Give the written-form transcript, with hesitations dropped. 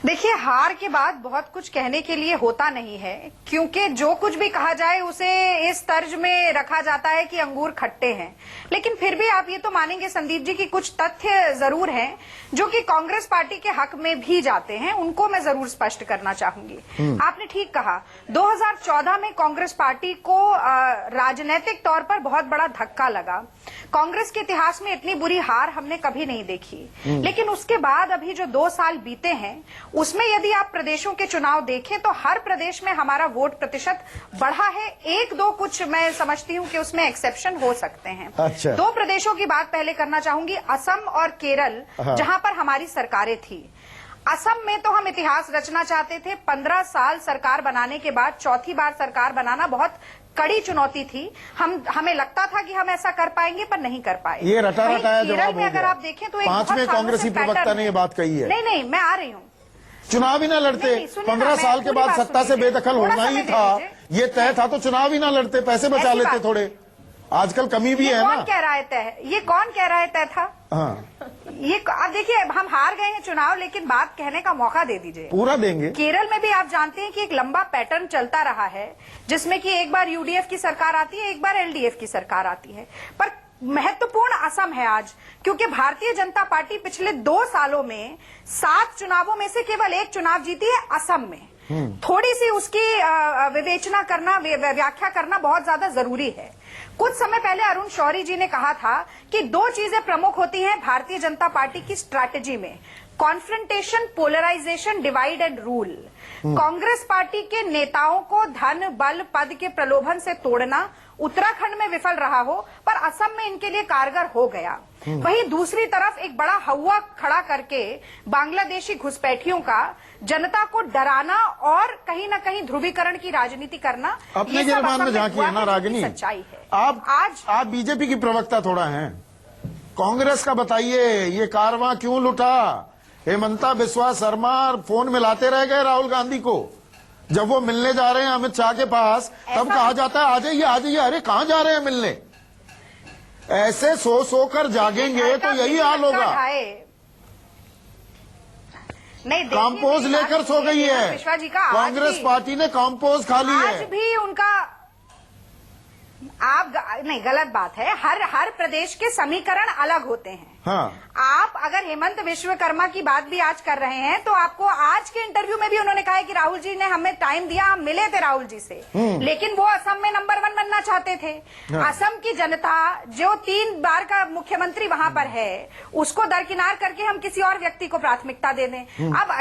देखिए, हार के बाद बहुत कुछ कहने के लिए होता नहीं है, क्योंकि जो कुछ भी कहा जाए उसे इस तर्ज में रखा जाता है कि अंगूर खट्टे हैं। लेकिन फिर भी आप ये तो मानेंगे संदीप जी कि कुछ तथ्य जरूर हैं जो कि कांग्रेस पार्टी के हक में भी जाते हैं, उनको मैं जरूर स्पष्ट करना चाहूंगी। आपने ठीक कहा, 2014 में कांग्रेस पार्टी को राजनीतिक तौर पर बहुत बड़ा धक्का लगा। कांग्रेस के इतिहास में इतनी बुरी हार हमने कभी नहीं देखी। लेकिन उसके बाद अभी जो 2 साल बीते हैं, उसमें यदि आप प्रदेशों के चुनाव देखें तो हर प्रदेश में हमारा वोट प्रतिशत बढ़ा है। 1-2 कुछ मैं समझती हूं कि उसमें एक्सेप्शन हो सकते हैं। अच्छा। 2 प्रदेशों की बात पहले करना चाहूंगी, असम और केरल, जहां पर हमारी सरकारें थी। असम में तो हम इतिहास रचना चाहते थे। 15 साल सरकार बनाने के बाद चौथी बार सरकार बनाना बहुत कड़ी चुनौती थी। हमें लगता था कि हम ऐसा कर पाएंगे, पर नहीं कर पाए। ये रटा रटाया जवाब हो अगर आप देखें तो एक 5वें कांग्रेसी प्रवक्ता ने ये बात कही है। नहीं, मैं आ रही हूँ। चुनाव ही ना लड़ते, 15 साल के बाद सत्ता से बेदखल होना ही था, ये तय था, तो चुनाव ही ना लड़ते, पैसे बचा लेते थोड़े। आजकल कमी भी है ना। कौन कह रहा है तय? ये कौन कह रहा है तय था? हाँ, ये अब देखिए, हम हार गए हैं चुनाव, लेकिन बात कहने का मौका दे दीजिए। पूरा देंगे। केरल में भी आप जानते हैं कि एक लंबा पैटर्न चलता रहा है, जिसमें कि एक बार यूडीएफ की सरकार आती है, एक बार एलडीएफ की सरकार आती है। पर महत्वपूर्ण असम है आज, क्योंकि भारतीय जनता पार्टी पिछले 2 सालों में 7 चुनावों में से केवल 1 चुनाव जीती है असम में। थोड़ी सी उसकी विवेचना करना, व्याख्या करना बहुत ज्यादा जरूरी है। कुछ समय पहले अरुण शौरी जी ने कहा था कि 2 चीजें प्रमुख होती हैं भारतीय जनता पार्टी की स्ट्रैटेजी में, confrontation, polarisation, divide and rule. Congress party के नेताओं को धन, बल, पद के प्रलोभन से तोड़ना उत्तराखंड में विफल रहा हो, पर असम में इनके लिए कारगर हो गया। वहीं दूसरी तरफ एक बड़ा हवा खड़ा करके बांग्लादेशी घुसपैठियों का जनता को डराना और कहीं न कहीं ध्रुवीकरण की राजनीति करना, अपने गिरबान में झांकी है ना रागिनी। सच्चाई है। आप बीजेपी की प्रवक्ता थोड़ा हैं, कांग्रेस का बताइए, ये कारवां क्यों लुटा? हेमंता बिस्वा शर्मा फोन मिलाते रह गए राहुल गांधी को। जब वो मिलने जा रहे हैं अमित शाह के पास, तब कहा जाता है आ जाइए आ जाइए। अरे कहां जा रहे हैं मिलने? ऐसे सो कर जागेंगे तो यही हाल होगा। नहीं, कॉम्पोज लेकर सो गई है विश्वा जी का। कांग्रेस पार्टी ने कॉम्पोज खा ली है। आज भी उनका नहीं, गलत बात है। हर प्रदेश के समीकरण अलग होते हैं। हाँ। आप अगर हेमंत विश्वकर्मा की बात भी आज कर रहे हैं, तो आपको आज के इंटरव्यू में भी उन्होंने कहा है कि राहुल जी ने हमें टाइम दिया, हम मिले थे राहुल जी से, लेकिन वो असम में नंबर 1 बनना चाहते थे। हाँ। असम की जनता जो 3 बार का मुख्यमंत्री वहां पर है, उसको दरकिनार करके हम किसी और व्यक्ति को प्राथमिकता दे दें। अब